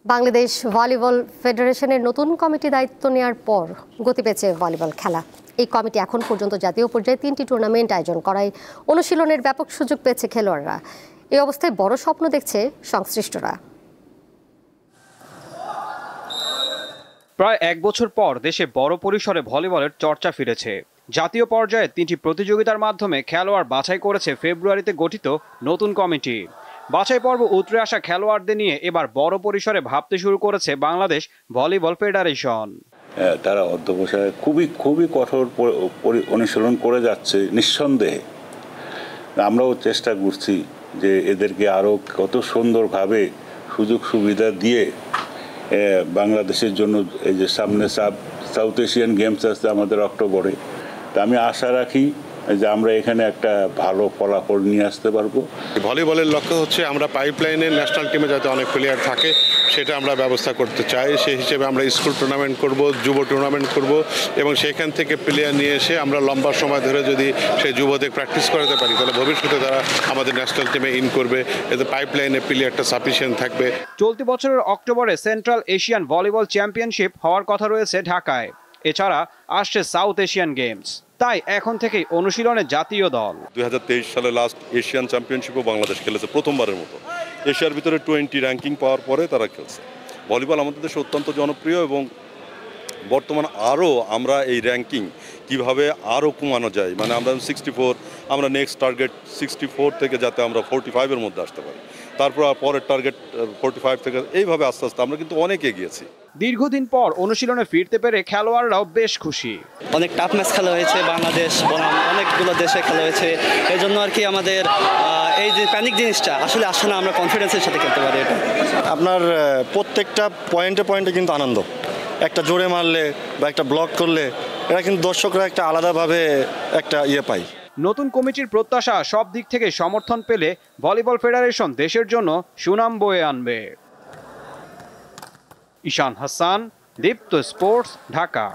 Bangladesh volleyball ফেডারেশনের নতুন committee দায়িত্ব নেওয়ার পর গতি পেয়েছে ভলিবল খেলা। এই কমিটি এখন পর্যন্ত জাতীয় পর্যায়ে 3টি টুর্নামেন্ট আয়োজন করায় অনুশীলনের ব্যাপক সুযোগ পেয়েছে খেলোয়াড়রা। এই অবস্থায় বড় স্বপ্ন দেখছে সংশ্লিষ্টরা। প্রায় 1 বছর পর দেশে বড় পরিসরে ভলিবলের চর্চা ফিরেছে। জাতীয় পর্যায়ে 3টি প্রতিযোগিতার মাধ্যমে খেলোয়াড় বাছাই করেছে ফেব্রুয়ারিতে গঠিত নতুন কমিটি। বাছাই পর্ব উতরে আসা খেলোয়াড়দের নিয়ে এবার বড় পরিসরে ভাবতে শুরু করেছে বাংলাদেশ ভলিবল ফেডারেশন। তারা অধ্যবসায় খুবই কঠোর অনুশীলন করে যাচ্ছে নিঃসন্দেহে। আমরাও চেষ্টা করছি যে এদেরকে আরও কত সুন্দরভাবে সুযোগ সুবিধা দিয়ে বাংলাদেশের জন্য এই যে সামনে সাউথ এশিয়ান গেমস আছে আমাদের অক্টোবরে, তা আমি আশা রাখি যে আমরা এখানে একটা ভালো ফলাফল নিয়ে আসতে পারবো। ভলিবলের লক্ষ্য হচ্ছে আমরা পাইপলাইনে ন্যাশনাল টিমে যাতে অনেক প্লেয়ার থাকে সেটা আমরা ব্যবস্থা করতে চাই। সেই হিসেবে আমরা স্কুল টুর্নামেন্ট করব, যুব টুর্নামেন্ট করব এবং সেখান থেকে প্লেয়ার নিয়ে এসে আমরা লম্বা সময় ধরে যদি সেই যুবদের প্র্যাকটিস করাতে পারি তাহলে ভবিষ্যতে তারা আমাদের ন্যাশনাল টিমে ইন করবে। এতে পাইপলাইনে প্লেয়ারটা সাফিসিয়েন্ট থাকবে। চলতি বছরের অক্টোবরে সেন্ট্রাল এশিয়ান ভলিবল চ্যাম্পিয়নশিপ হওয়ার কথা রয়েছে ঢাকায়। এছাড়া আসছে সাউথ এশিয়ান গেমস। তাই এখন থেকেই অনুশীলনে জাতীয় দল। 2023 সালে লাস্ট এশিয়ান চ্যাম্পিয়নশিপও বাংলাদেশ খেলেছে প্রথমবারের মতো। এশিয়ার ভিতরে 20 র্যাঙ্কিং পাওয়ার পরে তারা খেলছে। ভলিবল আমাদের দেশে অত্যন্ত জনপ্রিয় এবং বর্তমানে আরও আমরা এই র্যাঙ্কিং কিভাবে আরও কমানো যায়, মানে আমরা 64, আমরা নেক্সট টার্গেট 64 থেকে যাতে আমরা 45-এর মধ্যে আসতে পারি, তারপর পরের টার্গেট 45 থেকে, এইভাবে আস্তে আস্তে আমরা কিন্তু অনেক এগিয়েছি। দীর্ঘদিন পর অনুশীলনে ফিরতে পেরে খেলোয়াড়রাও বেশ খুশি। অনেক টাফ ম্যাচ খেলা হয়েছে, বাংলাদেশ বনাম অনেকগুলো দেশে খেলা হয়েছে। এই জন্য আর কি আমাদের এই যে প্যানিক জিনিসটা আসলে আসে না, আমরা কনফিডেন্সের সাথে খেলতে পারি। এটা আপনার প্রত্যেকটা পয়েন্টে কিন্তু আনন্দ। একটা জোরে মারলে বা একটা ব্লক করলে এটা কিন্তু দর্শকরা একটা আলাদাভাবে একটা পায়। নতুন কমিটির প্রত্যাশা সব দিক থেকে সমর্থন পেলে ভলিবল ফেডারেশন দেশের জন্য সুনাম বয়ে আনবে। ঈশান হাসান, দীপ্ত স্পোর্টস, ঢাকা।